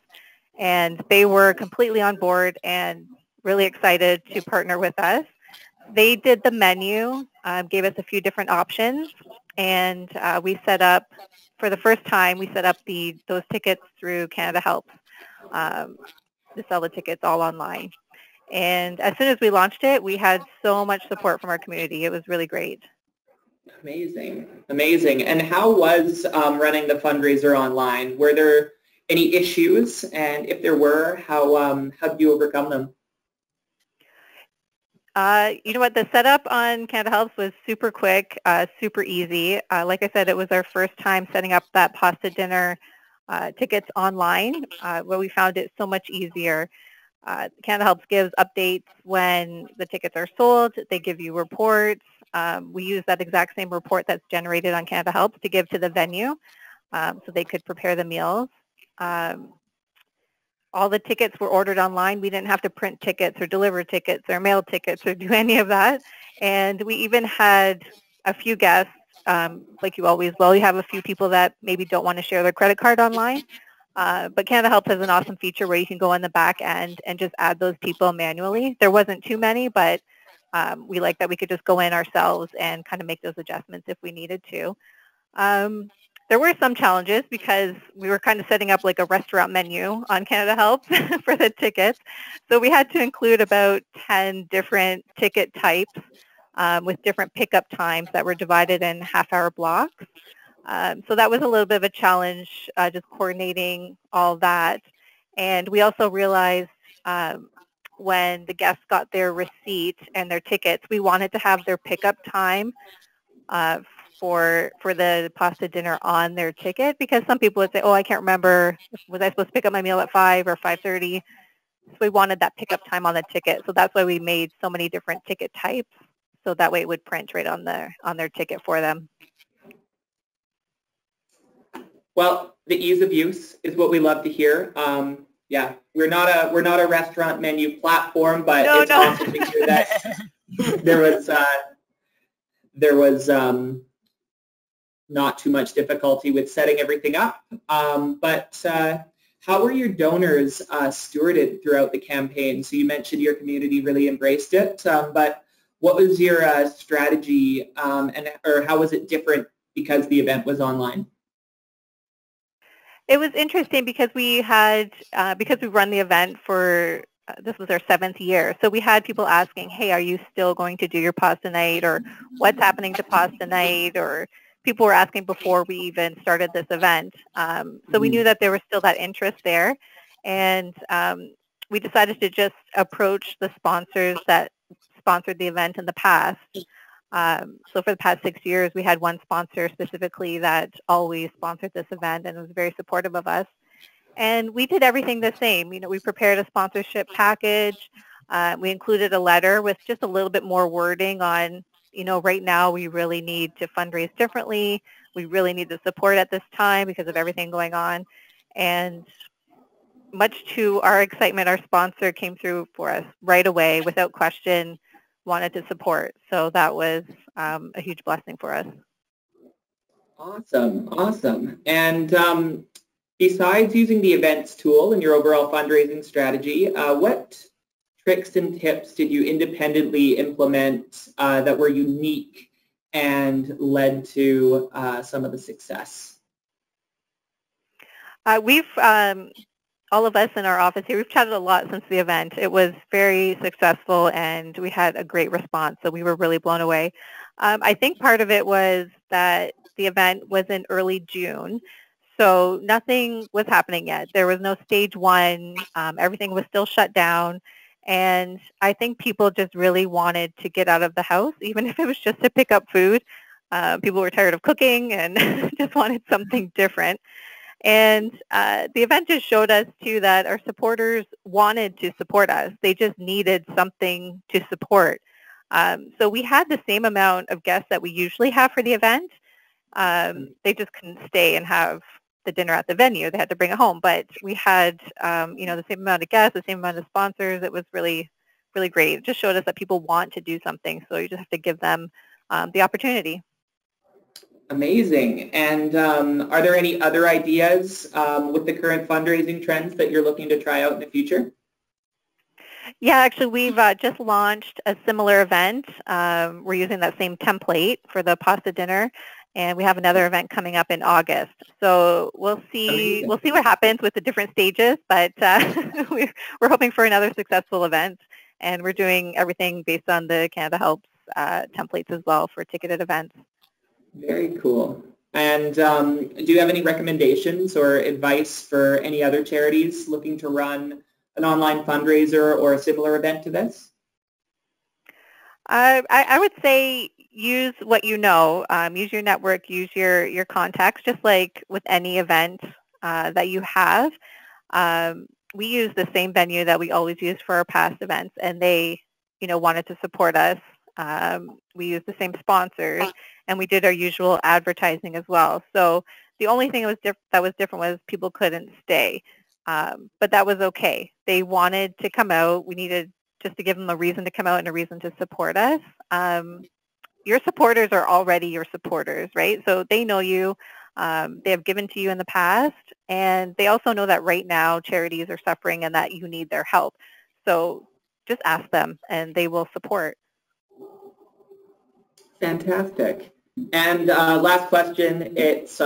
And they were completely on board and really excited to partner with us. They did the menu, gave us a few different options, and we set up, for the first time, we set up those tickets through CanadaHelps to sell the tickets all online. And as soon as we launched it, we had so much support from our community. It was really great. Amazing, amazing. And how was running the fundraiser online? Were there any issues? And if there were, how did you overcome them? You know what, the setup on CanadaHelps was super quick, super easy. Like I said, it was our first time setting up that pasta dinner tickets online, where we found it so much easier. CanadaHelps gives updates when the tickets are sold. They give you reports. We use that exact same report that's generated on CanadaHelps to give to the venue so they could prepare the meals. All the tickets were ordered online. We didn't have to print tickets or deliver tickets or mail tickets or do any of that. And we even had a few guests, like you always will. You have a few people that maybe don't want to share their credit card online. But CanadaHelps has an awesome feature where you can go on the back end and just add those people manually. There wasn't too many, but we like that we could just go in ourselves and kind of make those adjustments if we needed to. There were some challenges because we were kind of setting up like a restaurant menu on CanadaHelps for the tickets. So we had to include about 10 different ticket types with different pickup times that were divided in half-hour blocks. So that was a little bit of a challenge, just coordinating all that. And we also realized when the guests got their receipt and their tickets, we wanted to have their pickup time for the pasta dinner on their ticket, because some people would say, oh, I can't remember, was I supposed to pick up my meal at 5 or 5:30? So we wanted that pickup time on the ticket. So that's why we made so many different ticket types. So that way it would print right on their ticket for them. Well, the ease of use is what we love to hear. Yeah, we're not a restaurant menu platform, but it's awesome to hear that there was not too much difficulty with setting everything up. But how were your donors stewarded throughout the campaign? So you mentioned your community really embraced it, but what was your strategy, or how was it different because the event was online? It was interesting because we had, because we run the event for, this was our 7th year, so we had people asking, hey, are you still going to do your pasta night, or what's happening to pasta night, or people were asking before we even started this event. So we knew that there was still that interest there, and we decided to just approach the sponsors that sponsored the event in the past. So for the past 6 years, we had one sponsor specifically that always sponsored this event and was very supportive of us. And we did everything the same. You know, we prepared a sponsorship package. We included a letter with just a little bit more wording on, you know, right now we really need to fundraise differently. We really need the support at this time because of everything going on. And much to our excitement, our sponsor came through for us right away without question, wanted to support. So that was a huge blessing for us. Awesome, awesome. And besides using the events tool in your overall fundraising strategy, what tricks and tips did you independently implement that were unique and led to some of the success? We've all of us in our office here, we've chatted a lot since the event. It was very successful and we had a great response, so we were really blown away. I think part of it was that the event was in early June, so nothing was happening yet. There was no stage one. Everything was still shut down, and I think people just really wanted to get out of the house, even if it was just to pick up food. People were tired of cooking and just wanted something different. And the event just showed us, too, that our supporters wanted to support us. They just needed something to support. So we had the same amount of guests that we usually have for the event. They just couldn't stay and have the dinner at the venue. They had to bring it home. But we had, you know, the same amount of guests, the same amount of sponsors. It was really, really great. It just showed us that people want to do something. So you just have to give them the opportunity. Amazing. And are there any other ideas with the current fundraising trends that you're looking to try out in the future? Yeah, actually, we've just launched a similar event. We're using that same template for the pasta dinner, and we have another event coming up in August. So we'll see. We'll see what happens with the different stages, but we're hoping for another successful event, and we're doing everything based on the CanadaHelps templates as well for ticketed events. Very cool. And do you have any recommendations or advice for any other charities looking to run an online fundraiser or a similar event to this? I would say use what you know. Use your network, use your contacts, just like with any event that you have. We use the same venue that we always use for our past events, and they, you know, wanted to support us. We used the same sponsors, and we did our usual advertising as well. So the only thing that was different was people couldn't stay, but that was okay. They wanted to come out. We needed just to give them a reason to come out and a reason to support us. Your supporters are already your supporters, right? So they know you. They have given to you in the past, and they also know that right now charities are suffering and that you need their help. So just ask them, and they will support. Fantastic. And last question, it's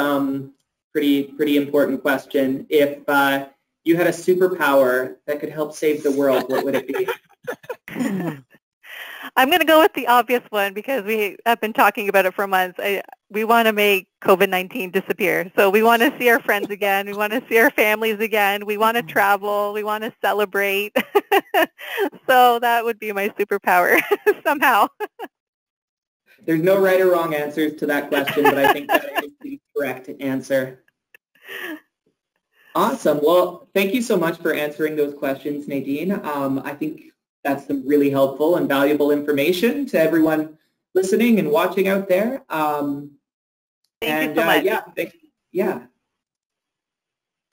pretty important question. If you had a superpower that could help save the world, what would it be? I'm going to go with the obvious one because we have been talking about it for months. We want to make COVID-19 disappear. So we want to see our friends again. We want to see our families again. We want to travel. We want to celebrate. So that would be my superpower somehow. There's no right or wrong answers to that question, but I think that is the correct answer. Awesome. Well, thank you so much for answering those questions, Nadine. I think that's some really helpful and valuable information to everyone listening and watching out there. Thank you so much. Yeah.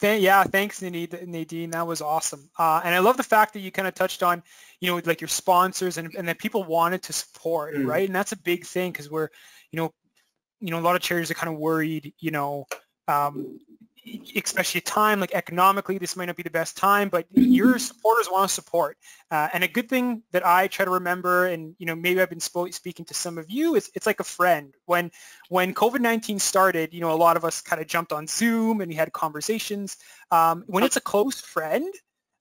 Yeah, thanks, Nadine. That was awesome. And I love the fact that you kind of touched on, like your sponsors and that people wanted to support, right? And that's a big thing because we're, a lot of charities are kind of worried, especially at time, like economically, this might not be the best time, but your supporters want to support. And a good thing that I try to remember, and maybe I've been speaking to some of you, is it's like a friend. When COVID-19 started, a lot of us kind of jumped on Zoom and we had conversations. When it's a close friend,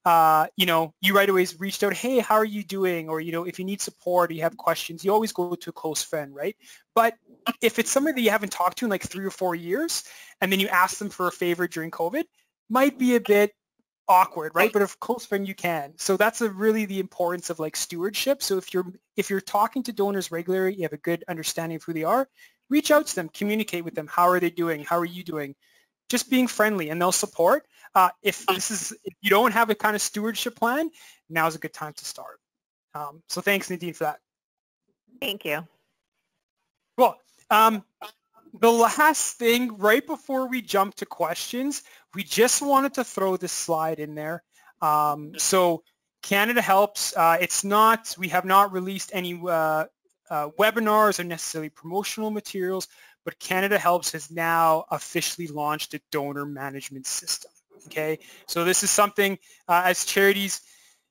you right away reached out, hey, how are you doing? Or, if you need support or you have questions, you always go to a close friend, right? But if it's somebody that you haven't talked to in like 3 or 4 years, and then you ask them for a favor during COVID, might be a bit awkward, right? But if close friend, you can. So that's really the importance of like stewardship. So if you're talking to donors regularly, you have a good understanding of who they are, reach out to them, communicate with them. How are they doing? How are you doing? Just being friendly, and they'll support. If you don't have a kind of stewardship plan, now's a good time to start. So thanks, Nadine, for that. Thank you. Cool. The last thing, right before we jump to questions, we just wanted to throw this slide in there. So CanadaHelps, we have not released any webinars or necessarily promotional materials, but CanadaHelps has now officially launched a donor management system. Okay, so this is something as charities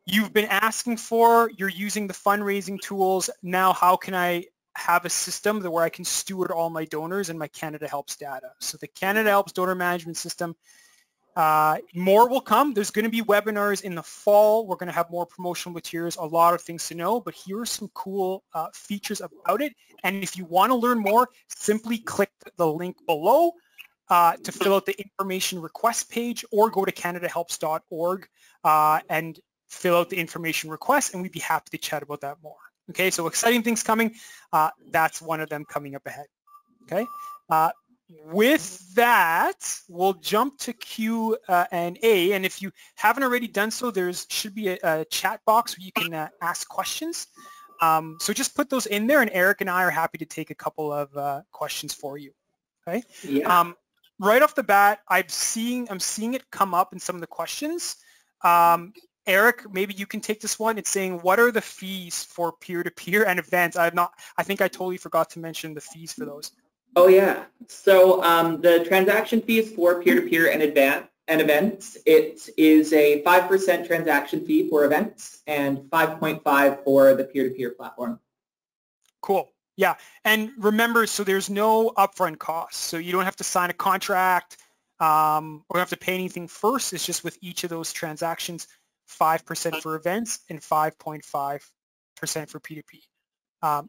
you've been asking for. You're using the fundraising tools. Now, how can I have a system where I can steward all my donors and my CanadaHelps data? So the CanadaHelps donor management system, more will come. There's going to be webinars in the fall. We're going to have more promotional materials, a lot of things to know, but here are some cool features about it. And if you want to learn more, simply click the link below to fill out the information request page, or go to CanadaHelps.org and fill out the information request, and we'd be happy to chat about that more. Okay, so exciting things coming. That's one of them coming up ahead. Okay, with that, we'll jump to Q&A, and if you haven't already done so, should be a chat box where you can ask questions. So just put those in there, and Eric and I are happy to take a couple of questions for you. Okay. Yeah. Right off the bat, I'm seeing it come up in some of the questions. Eric, maybe you can take this one. It's saying, what are the fees for peer-to-peer and events? I think I totally forgot to mention the fees for those. Oh yeah. So the transaction fees for peer-to-peer and events, it is a 5% transaction fee for events and 5.5 for the peer-to-peer platform. Cool. Yeah, and remember, so there's no upfront costs. So you don't have to sign a contract or have to pay anything first. It's just with each of those transactions, 5% for events and 5.5% for P2P.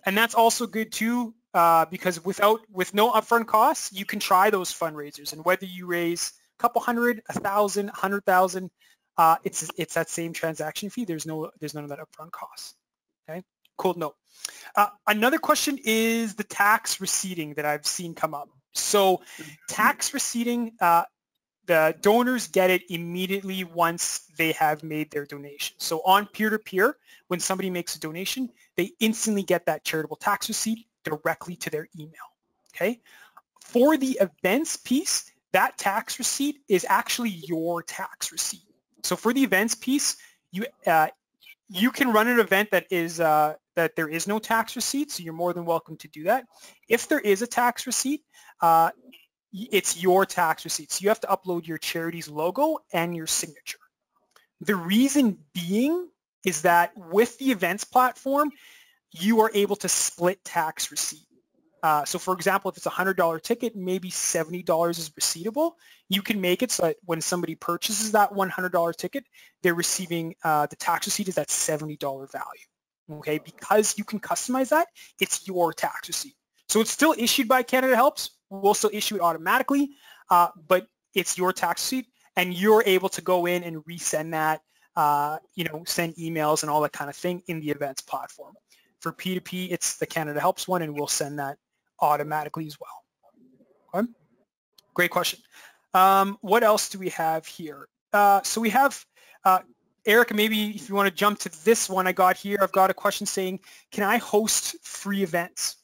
And that's also good too, because with no upfront costs, you can try those fundraisers, and whether you raise a couple hundred, 1,000, 100,000, it's that same transaction fee. There's none of that upfront costs. Okay, cool note. Another question is the tax receipting that I've seen come up. So tax receipting, the donors get it immediately once they have made their donation. So on peer-to-peer, when somebody makes a donation, they instantly get that charitable tax receipt directly to their email. Okay. For the events piece, that tax receipt is actually your tax receipt. So for the events piece, you can run an event that is that there is no tax receipt, so you're more than welcome to do that. If there is a tax receipt, it's your tax receipt. So you have to upload your charity's logo and your signature. The reason being is that with the events platform, you are able to split tax receipt. So for example, if it's a $100 ticket, maybe $70 is receivable. You can make it so that when somebody purchases that $100 ticket, they're receiving the tax receipt is that $70 value. Okay, because you can customize that, it's your tax receipt. So it's still issued by CanadaHelps. We'll still issue it automatically, but it's your tax receipt, and you're able to go in and resend that, send emails and all that kind of thing in the events platform. For P2P, it's the CanadaHelps one, and we'll send that automatically as well. Okay? Great question. What else do we have here? So we have Eric, maybe if you want to jump to this one I got here, I've got a question saying, can I host free events?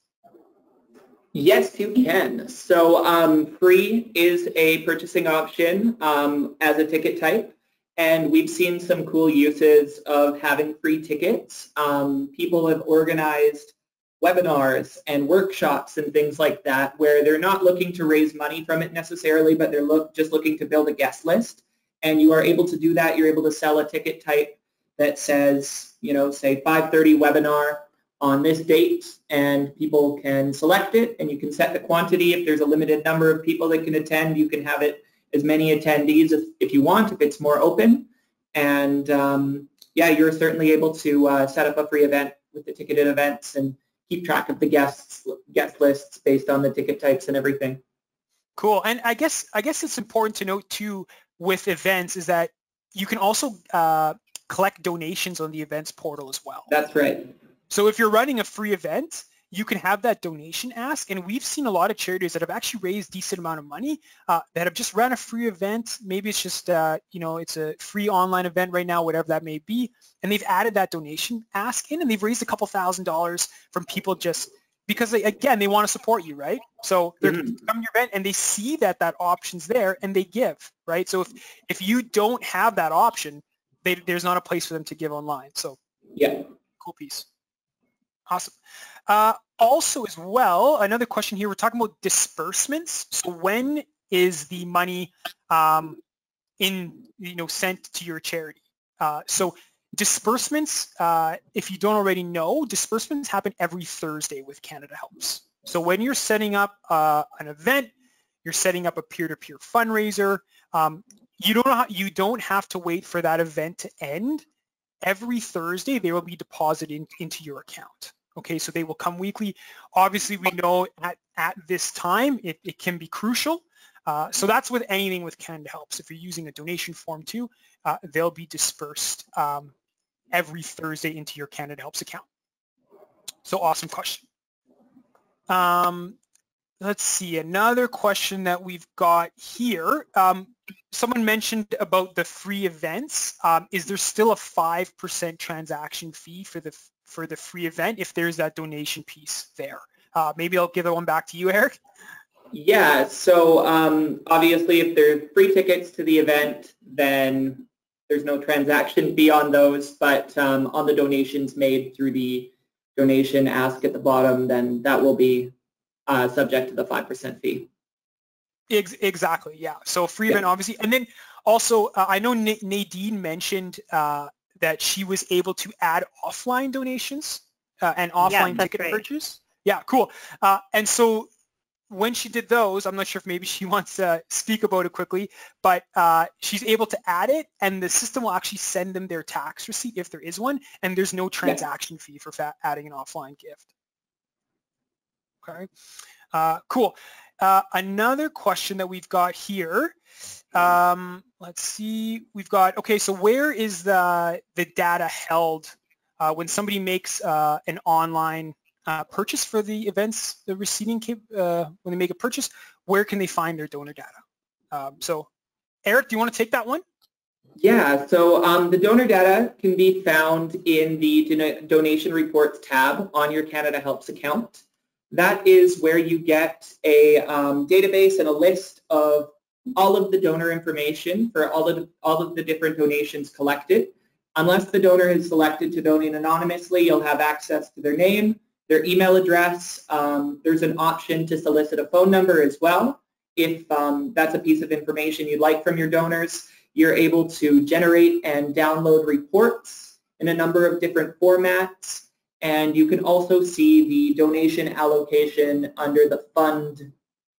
Yes, you can. So free is a purchasing option as a ticket type, and we've seen some cool uses of having free tickets. People have organized webinars and workshops and things like that where they're not looking to raise money from it necessarily, but they're just looking to build a guest list. And you are able to do that. You're able to sell a ticket type that says, you know, say 5:30 webinar on this date, and people can select it, and you can set the quantity. If there's a limited number of people that can attend, you can have it as many attendees if you want, if it's more open. And yeah, you're certainly able to set up a free event with the ticketed events and keep track of the guest lists based on the ticket types and everything. Cool. And I guess it's important to note too with events is that you can also collect donations on the events portal as well. That's right. So if you're running a free event, you can have that donation ask, and we've seen a lot of charities that have actually raised decent amount of money that have just run a free event. Maybe it's just, you know, it's a free online event right now, whatever that may be, and they've added that donation ask in, and they've raised a couple $1,000s from people just because, again, they want to support you, right? So they're coming to your event, and they see that option's there, and they give, right? So if you don't have that option, there's not a place for them to give online. So yeah, cool piece. Awesome. Also as well, another question here, we're talking about disbursements. So when is the money sent to your charity? So disbursements, if you don't already know, disbursements happen every Thursday with CanadaHelps. So when you're setting up an event, you're setting up a peer-to-peer fundraiser, you don't have to wait for that event to end. Every Thursday, they will be deposited into your account. Okay, so they will come weekly. Obviously, we know at this time, it can be crucial. So that's with anything with CanadaHelps. If you're using a donation form too, they'll be dispersed every Thursday into your CanadaHelps account. So awesome question. Let's see, another question that we've got here. Someone mentioned about the free events. Is there still a 5% transaction fee for the free event if there's that donation piece there? Maybe I'll give that one back to you, Erich. Yeah, so obviously if there's free tickets to the event, then there's no transaction fee on those, but on the donations made through the donation ask at the bottom, then that will be subject to the 5% fee. Exactly, yeah. So free event, obviously. And then also, I know Nadine mentioned that she was able to add offline donations and offline ticket purchase. Yeah, cool. And so when she did those, I'm not sure if maybe she wants to speak about it quickly, but she's able to add it, and the system will actually send them their tax receipt if there is one, and there's no transaction fee for adding an offline gift. Okay, cool. Another question that we've got here, let's see, we've got, okay, so where is the data held when somebody makes an online purchase for the events, the receiving, when they make a purchase, where can they find their donor data? So Erich, do you want to take that one? Yeah, so the donor data can be found in the donation reports tab on your CanadaHelps account. That is where you get a database and a list of all of the donor information for all of the different donations collected. Unless the donor is selected to donate anonymously, you'll have access to their name, their email address. There's an option to solicit a phone number as well. If that's a piece of information you'd like from your donors, you're able to generate and download reports in a number of different formats. And you can also see the donation allocation under the fund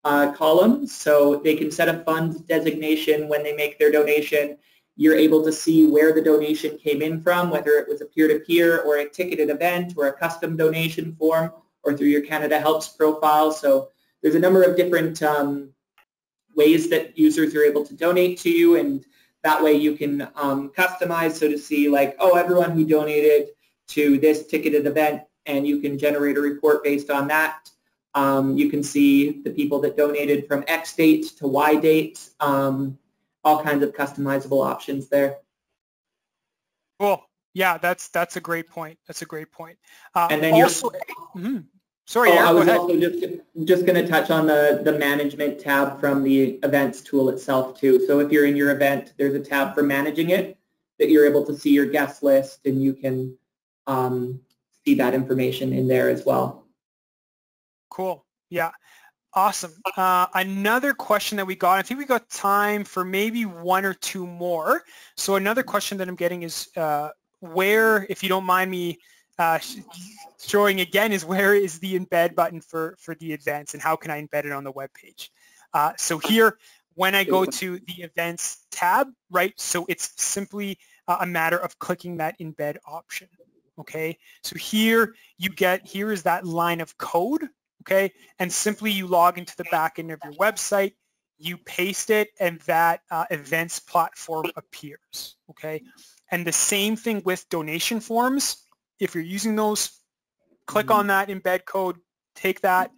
column. So they can set a fund designation when they make their donation. You're able to see where the donation came in from, whether it was a peer-to-peer or a ticketed event or a custom donation form or through your CanadaHelps profile. So there's a number of different ways that users are able to donate to you, and that way you can customize, so to see like, oh, everyone who donated to this ticketed event, and you can generate a report based on that. You can see the people that donated from X date to Y date, all kinds of customizable options there. Cool. Yeah, that's a great point. That's a great point. And then also, Sorry, Oh, Eric, I was go ahead. also just going to touch on the management tab from the events tool itself too. So if you're in your event, there's a tab for managing it that you're able to see your guest list, and you can see that information in there as well. Cool. Yeah. Awesome. Another question that we got, I think we got time for maybe one or two more. So another question that I'm getting is where, if you don't mind me showing again, is where is the embed button for the events, and how can I embed it on the web page? So here, when I go to the events tab, right, so it's simply a matter of clicking that embed option. Okay, so here here is that line of code. Okay, and simply you log into the back end of your website, you paste it, and that events platform appears. Okay, and the same thing with donation forms. If you're using those, click on that embed code, take that,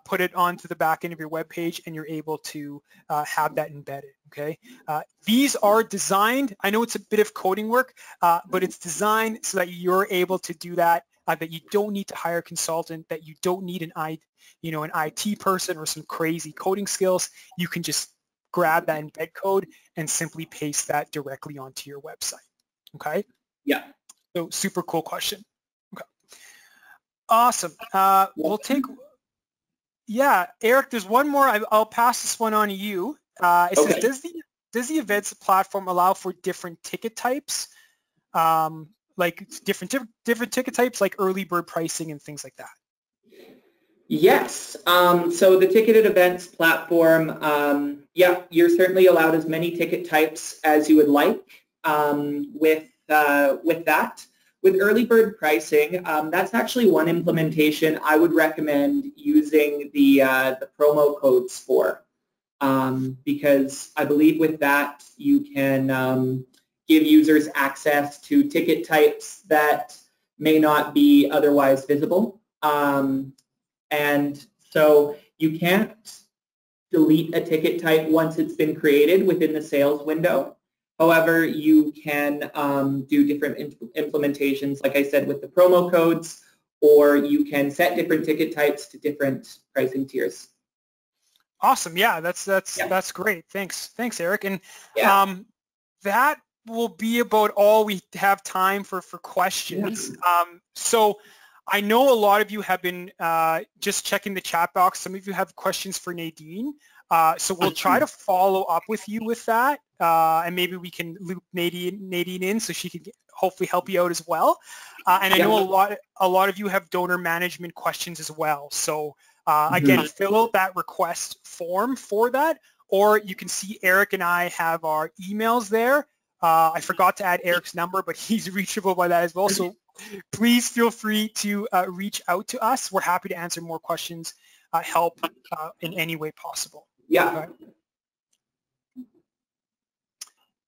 put it onto the back end of your web page, and you're able to have that embedded. Okay, these are designed, I know it's a bit of coding work, but it's designed so that you're able to do that, that you don't need to hire a consultant, that you don't need an IT person or some crazy coding skills. You can just grab that embed code and simply paste that directly onto your website. Okay? Yeah. So super cool question. Okay. Awesome. We'll take, yeah, Eric, there's one more. I'll pass this one on to you. It says, does the events platform allow for different ticket types? Like different ticket types, like early bird pricing and things like that? Yes. So the ticketed events platform, yeah, you're certainly allowed as many ticket types as you would like with that. With early bird pricing, that's actually one implementation I would recommend using the promo codes for, because I believe with that you can give users access to ticket types that may not be otherwise visible. And so you can't delete a ticket type once it's been created within the sales window. However, you can do different implementations, like I said, with the promo codes, or you can set different ticket types to different pricing tiers. Awesome. Yeah, that's great. Thanks, Eric. And that will be about all we have time for questions. So I know a lot of you have been just checking the chat box. Some of you have questions for Nadine. So we'll try to follow up with you with that, and maybe we can loop Nadine in so she can hopefully help you out as well. And I know a lot of you have donor management questions as well. So again, fill out that request form for that, or you can see Eric and I have our emails there. I forgot to add Eric's number, but he's reachable by that as well. So please feel free to reach out to us. We're happy to answer more questions, help in any way possible. Yeah. Okay.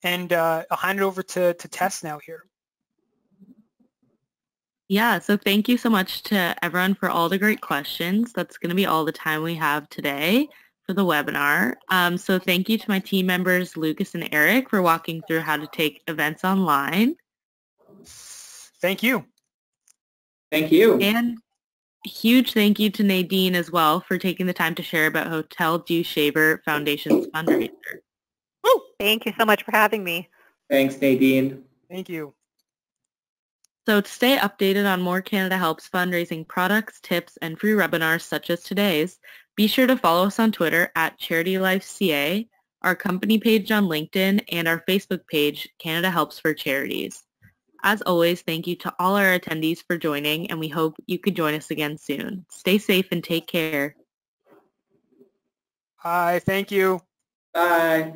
And I'll hand it over to Tess now here. Yeah, so thank you so much to everyone for all the great questions. That's going to be all the time we have today for the webinar. So thank you to my team members, Lucas and Eric, for walking through how to take events online. Thank you. Thank you. And huge thank you to Nadine as well for taking the time to share about Hotel Dieu Shaver Foundation's fundraiser. Woo! Thank you so much for having me. Thanks, Nadine. Thank you. So to stay updated on more Canada Helps fundraising products, tips, and free webinars such as today's, be sure to follow us on Twitter at CharityLifeCA, our company page on LinkedIn, and our Facebook page, Canada Helps for Charities. As always, thank you to all our attendees for joining, and we hope you could join us again soon. Stay safe and take care. Hi, thank you. Bye.